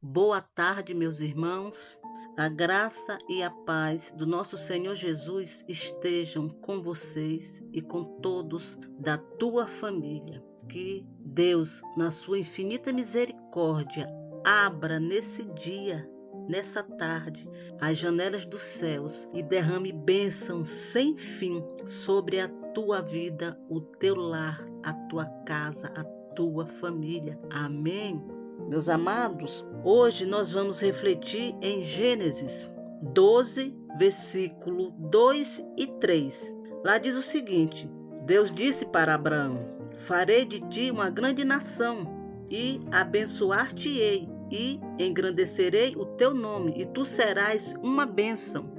Boa tarde, meus irmãos. A graça e a paz do nosso Senhor Jesus estejam com vocês e com todos da tua família. Que Deus, na sua infinita misericórdia, abra nesse dia, nessa tarde, as janelas dos céus e derrame bênçãos sem fim sobre a tua vida, o teu lar, a tua casa, a tua família. Amém. Meus amados, hoje nós vamos refletir em Gênesis 12, versículo 2 e 3. Lá diz o seguinte: Deus disse para Abraão: farei de ti uma grande nação e abençoar-te-ei e engrandecerei o teu nome e tu serás uma bênção.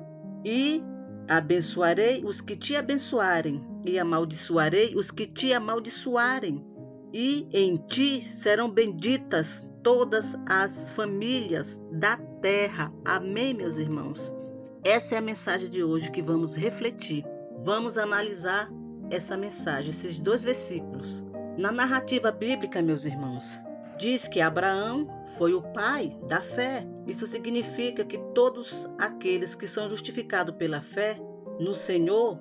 E abençoarei os que te abençoarem e amaldiçoarei os que te amaldiçoarem. E em ti serão benditas todas as famílias da terra. Amém, meus irmãos? Essa é a mensagem de hoje que vamos refletir. Vamos analisar essa mensagem, esses 2 versículos. Na narrativa bíblica, meus irmãos, diz que Abraão foi o pai da fé. Isso significa que todos aqueles que são justificados pela fé no Senhor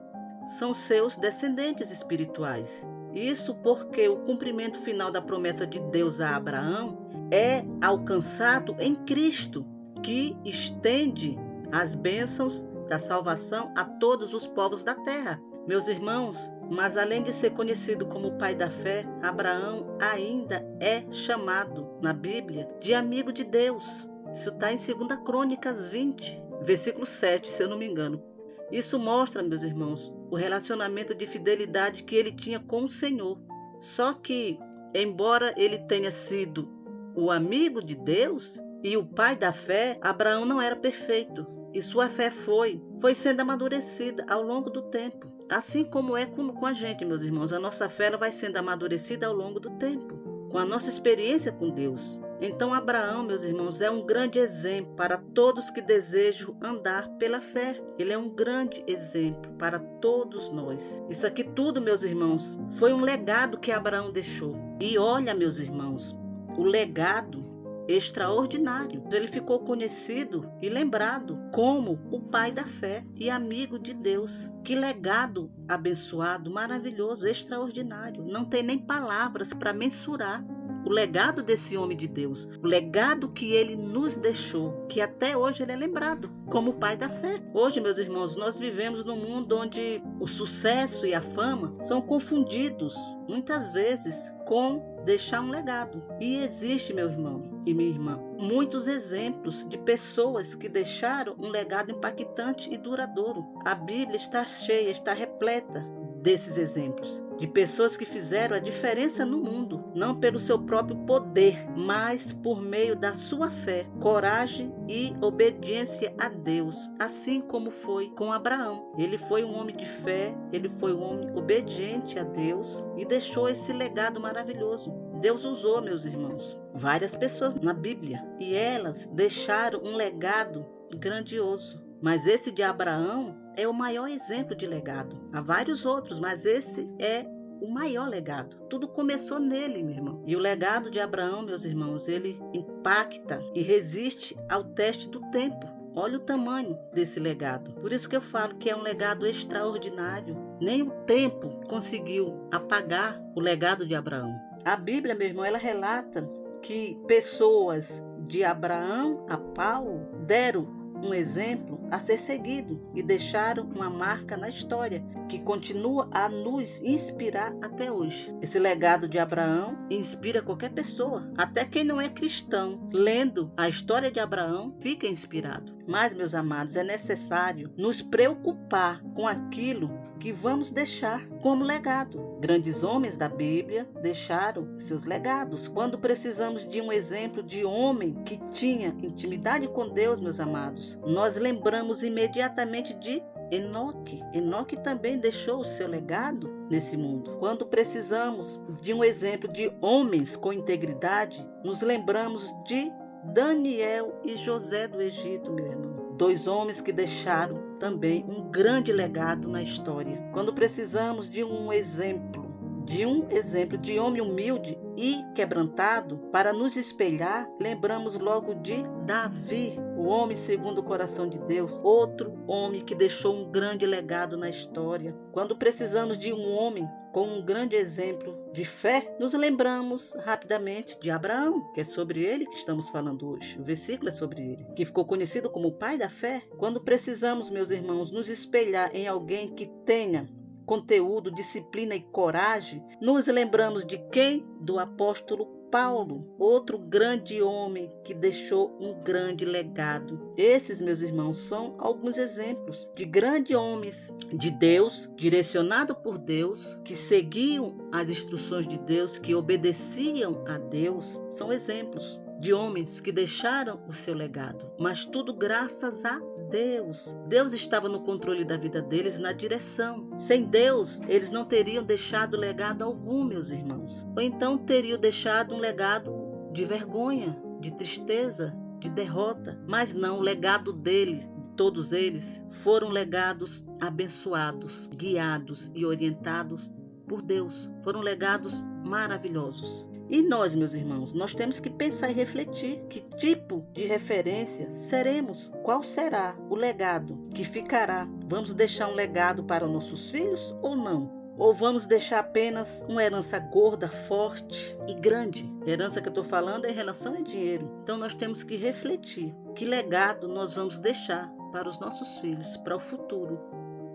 são seus descendentes espirituais. Isso porque o cumprimento final da promessa de Deus a Abraão é alcançado em Cristo, que estende as bênçãos da salvação a todos os povos da terra. Meus irmãos, mas além de ser conhecido como o pai da fé, Abraão ainda é chamado na Bíblia de amigo de Deus. Isso está em 2 Crônicas 20, versículo 7, se eu não me engano. Isso mostra, meus irmãos, o relacionamento de fidelidade que ele tinha com o Senhor. Só que, embora ele tenha sido o amigo de Deus e o pai da fé, Abraão não era perfeito. E sua fé foi sendo amadurecida ao longo do tempo. Assim como é com a gente, meus irmãos. A nossa fé ela vai sendo amadurecida ao longo do tempo, com a nossa experiência com Deus. Então Abraão, meus irmãos, é um grande exemplo para todos que desejam andar pela fé. Ele é um grande exemplo para todos nós. Isso aqui tudo, meus irmãos, foi um legado que Abraão deixou. E olha, meus irmãos, o legado extraordinário. Ele ficou conhecido e lembrado como o pai da fé e amigo de Deus. Que legado abençoado, maravilhoso, extraordinário. Não tem nem palavras para mensurar o legado desse homem de Deus, o legado que ele nos deixou, que até hoje ele é lembrado como o pai da fé. Hoje, meus irmãos, nós vivemos num mundo onde o sucesso e a fama são confundidos, muitas vezes, com deixar um legado. E existe, meu irmão e minha irmã, muitos exemplos de pessoas que deixaram um legado impactante e duradouro. A Bíblia está cheia, está repleta desses exemplos, de pessoas que fizeram a diferença no mundo, não pelo seu próprio poder, mas por meio da sua fé, coragem e obediência a Deus, assim como foi com Abraão. Ele foi um homem de fé, ele foi um homem obediente a Deus e deixou esse legado maravilhoso. Deus usou, meus irmãos, várias pessoas na Bíblia e elas deixaram um legado grandioso. Mas esse de Abraão é o maior exemplo de legado. Há vários outros, mas esse é o maior legado. Tudo começou nele, meu irmão. E o legado de Abraão, meus irmãos, ele impacta e resiste ao teste do tempo. Olha o tamanho desse legado. Por isso que eu falo que é um legado extraordinário. Nem o tempo conseguiu apagar o legado de Abraão. A Bíblia, meu irmão, ela relata que pessoas de Abraão a Paulo deram um exemplo a ser seguido e deixaram uma marca na história que continua a nos inspirar até hoje. Esse legado de Abraão inspira qualquer pessoa, até quem não é cristão, lendo a história de Abraão, fica inspirado. Mas, meus amados, é necessário nos preocupar com aquilo que vamos deixar como legado. Grandes homens da Bíblia deixaram seus legados. Quando precisamos de um exemplo de homem que tinha intimidade com Deus, meus amados, nós lembramos imediatamente de Enoque. Enoque também deixou o seu legado nesse mundo. Quando precisamos de um exemplo de homens com integridade, nos lembramos de Daniel e José do Egito, meu irmão. 2 homens que deixaram também um grande legado na história. Quando precisamos de um exemplo de um exemplo de homem humilde e quebrantado, para nos espelhar, lembramos logo de Davi, o homem segundo o coração de Deus, outro homem que deixou um grande legado na história. Quando precisamos de um homem com um grande exemplo de fé, nos lembramos rapidamente de Abraão, que é sobre ele que estamos falando hoje. O versículo é sobre ele, que ficou conhecido como o pai da fé. Quando precisamos, meus irmãos, nos espelhar em alguém que tenha conteúdo, disciplina e coragem, nos lembramos de quem? Do apóstolo Paulo, outro grande homem que deixou um grande legado. Esses, meus irmãos, são alguns exemplos de grandes homens de Deus, direcionado por Deus, que seguiam as instruções de Deus, que obedeciam a Deus. São exemplos de homens que deixaram o seu legado, mas tudo graças a Deus. Deus estava no controle da vida deles, na direção. Sem Deus, eles não teriam deixado legado algum, meus irmãos. Ou então teriam deixado um legado de vergonha, de tristeza, de derrota. Mas não, o legado dele, todos eles, foram legados abençoados, guiados e orientados por Deus. Foram legados maravilhosos. E nós, meus irmãos, nós temos que pensar e refletir que tipo de referência seremos, qual será o legado que ficará. Vamos deixar um legado para os nossos filhos ou não? Ou vamos deixar apenas uma herança gorda, forte e grande? A herança que eu estou falando é em relação a dinheiro. Então nós temos que refletir que legado nós vamos deixar para os nossos filhos, para o futuro,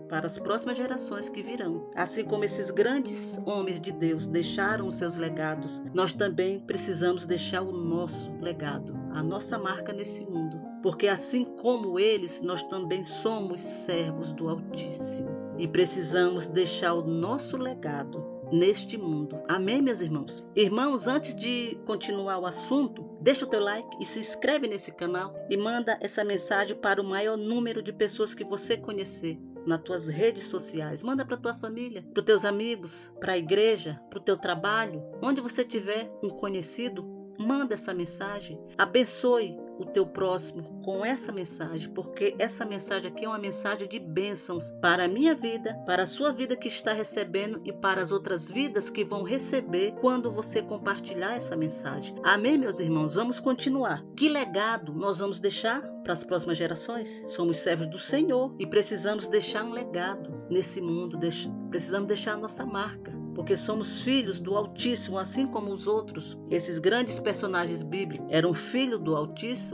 para as próximas gerações que virão. Assim como esses grandes homens de Deus deixaram os seus legados, nós também precisamos deixar o nosso legado, a nossa marca nesse mundo. Porque assim como eles, nós também somos servos do Altíssimo e precisamos deixar o nosso legado neste mundo. Amém, meus irmãos? Irmãos, antes de continuar o assunto, deixa o teu like e se inscreve nesse canal e manda essa mensagem para o maior número de pessoas que você conhecer nas tuas redes sociais. Manda para tua família, para os teus amigos, para a igreja, para o teu trabalho. Onde você tiver um conhecido, manda essa mensagem. Abençoe o teu próximo com essa mensagem, porque essa mensagem aqui é uma mensagem de bênçãos para a minha vida, para a sua vida que está recebendo e para as outras vidas que vão receber quando você compartilhar essa mensagem. Amém, meus irmãos? Vamos continuar. Que legado nós vamos deixar para as próximas gerações? Somos servos do Senhor e precisamos deixar um legado nesse mundo, precisamos deixar a nossa marca, porque somos filhos do Altíssimo, assim como os outros. Esses grandes personagens bíblicos eram filhos do Altíssimo,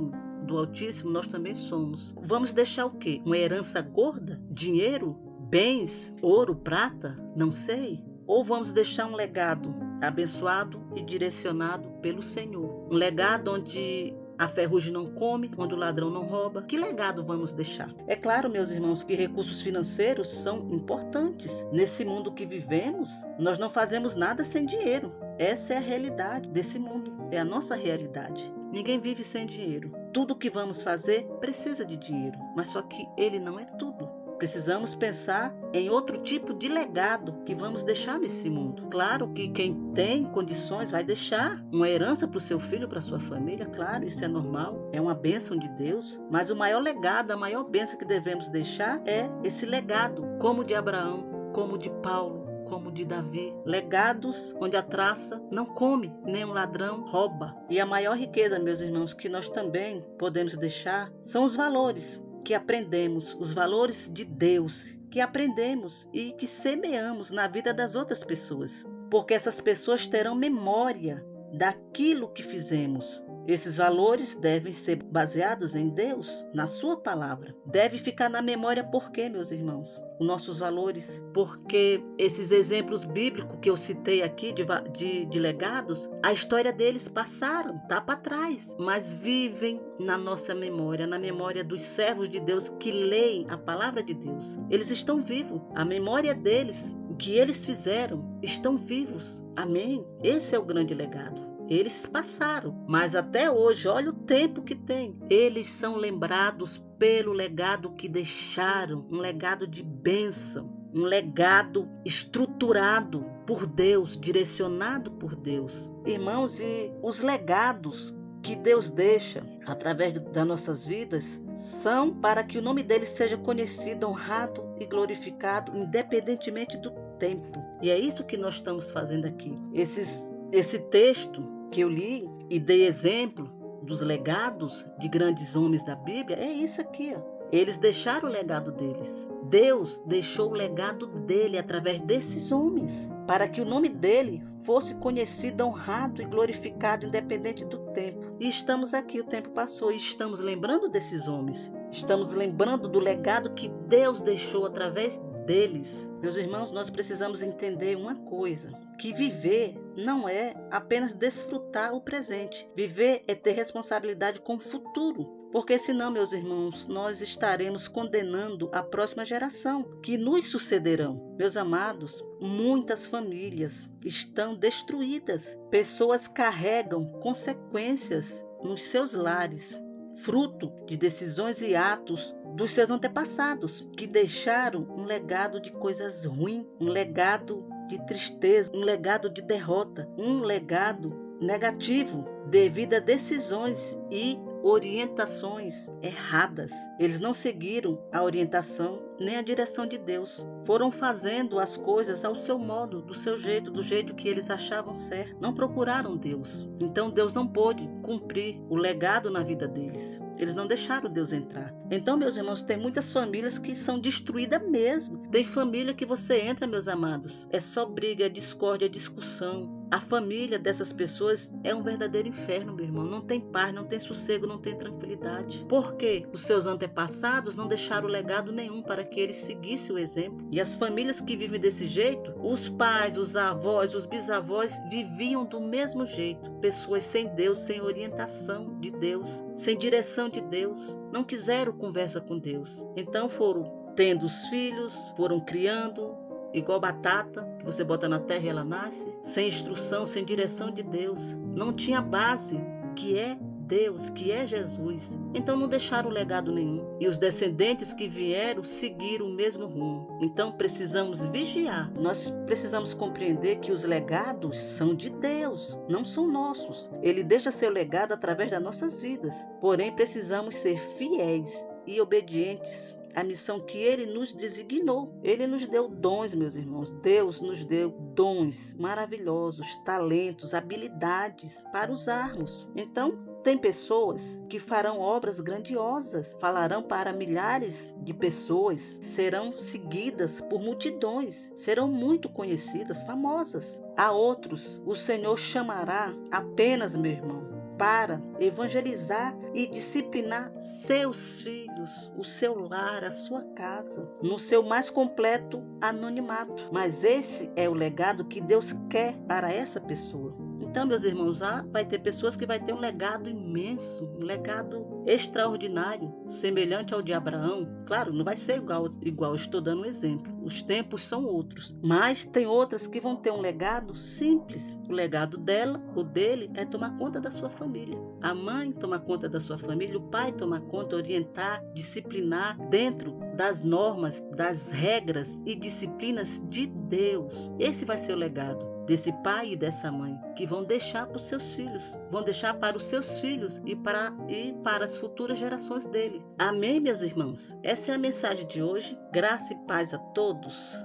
nós também somos. Vamos deixar o quê? Uma herança gorda? Dinheiro? Bens? Ouro? Prata? Não sei. Ou vamos deixar um legado abençoado e direcionado pelo Senhor? Um legado onde a ferrugem não come, onde o ladrão não rouba. Que legado vamos deixar? É claro, meus irmãos, que recursos financeiros são importantes. Nesse mundo que vivemos, nós não fazemos nada sem dinheiro. Essa é a realidade desse mundo. É a nossa realidade. Ninguém vive sem dinheiro. Tudo que vamos fazer precisa de dinheiro. Mas só que ele não é tudo. Precisamos pensar em outro tipo de legado que vamos deixar nesse mundo. Claro que quem tem condições vai deixar uma herança para o seu filho, para a sua família. Claro, isso é normal, é uma bênção de Deus. Mas o maior legado, a maior bênção que devemos deixar é esse legado, como o de Abraão, como o de Paulo, como o de Davi. Legados onde a traça não come, nem um ladrão rouba. E a maior riqueza, meus irmãos, que nós também podemos deixar são os valores que aprendemos, os valores de Deus, que aprendemos e que semeamos na vida das outras pessoas. Porque essas pessoas terão memória daquilo que fizemos. Esses valores devem ser baseados em Deus, na sua palavra. Deve ficar na memória por quê, meus irmãos? Os nossos valores. Porque esses exemplos bíblicos que eu citei aqui de legados, a história deles passaram, tá para trás, mas vivem na nossa memória, na memória dos servos de Deus que leem a palavra de Deus. Eles estão vivos. A memória deles, o que eles fizeram, estão vivos. Amém? Esse é o grande legado. Eles passaram, mas até hoje, olha o tempo que tem. Eles são lembrados pelo legado que deixaram, um legado de bênção, um legado estruturado por Deus, direcionado por Deus. Irmãos, e os legados que Deus deixa através das nossas vidas são para que o nome dele seja conhecido, honrado e glorificado, independentemente do tempo. E é isso que nós estamos fazendo aqui. Esse texto que eu li e dei exemplo dos legados de grandes homens da Bíblia, é isso aqui, ó. Eles deixaram o legado deles. Deus deixou o legado dele através desses homens, para que o nome dele fosse conhecido, honrado e glorificado, independente do tempo. E estamos aqui, o tempo passou, e estamos lembrando desses homens. Estamos lembrando do legado que Deus deixou através deles. Meus irmãos, nós precisamos entender uma coisa, que viver não é apenas desfrutar o presente. Viver é ter responsabilidade com o futuro. Porque senão, meus irmãos, nós estaremos condenando a próxima geração que nos sucederão. Meus amados, muitas famílias estão destruídas. Pessoas carregam consequências nos seus lares, fruto de decisões e atos dos seus antepassados, que deixaram um legado de coisas ruins, um legado de tristeza, um legado de derrota, um legado negativo devido a decisões e orientações erradas. Eles não seguiram a orientação nem a direção de Deus. Foram fazendo as coisas ao seu modo, do seu jeito, do jeito que eles achavam certo. Não procuraram Deus. Então Deus não pôde cumprir o legado na vida deles. Eles não deixaram Deus entrar. Então, meus irmãos, tem muitas famílias que são destruídas mesmo. Tem família que você entra, meus amados, é só briga, é discórdia, é discussão. A família dessas pessoas é um verdadeiro inferno, meu irmão. Não tem paz, não tem sossego, não tem tranquilidade. Porque os seus antepassados não deixaram legado nenhum para que eles seguissem o exemplo. E as famílias que vivem desse jeito, os pais, os avós, os bisavós viviam do mesmo jeito. Pessoas sem Deus, sem orientação de Deus, sem direção de Deus. Não quiseram conversa com Deus. Então foram tendo os filhos, foram criando, igual batata, que você bota na terra e ela nasce, sem instrução, sem direção de Deus. Não tinha base, que é Deus, que é Jesus. Então não deixaram legado nenhum. E os descendentes que vieram seguiram o mesmo rumo. Então precisamos vigiar. Nós precisamos compreender que os legados são de Deus, não são nossos. Ele deixa seu legado através das nossas vidas. Porém, precisamos ser fiéis e obedientes a missão que Ele nos designou. Ele nos deu dons, meus irmãos. Deus nos deu dons maravilhosos, talentos, habilidades para usarmos. Então, tem pessoas que farão obras grandiosas, falarão para milhares de pessoas, serão seguidas por multidões, serão muito conhecidas, famosas. A outros, o Senhor chamará apenas, meu irmão, para evangelizar e disciplinar seus filhos, o seu lar, a sua casa, no seu mais completo anonimato. Mas esse é o legado que Deus quer para essa pessoa. Então, meus irmãos, vai ter pessoas que vai ter um legado imenso, um legado extraordinário, semelhante ao de Abraão. Claro, não vai ser igual, estou dando um exemplo. Os tempos são outros. Mas tem outras que vão ter um legado simples. O legado dela, o dele, é tomar conta da sua família. A mãe tomar conta da sua família, o pai tomar conta, orientar, disciplinar dentro das normas, das regras e disciplinas de Deus. Esse vai ser o legado desse pai e dessa mãe, que vão deixar para os seus filhos, vão deixar para os seus filhos e para as futuras gerações dele. Amém, meus irmãos? Essa é a mensagem de hoje. Graça e paz a todos.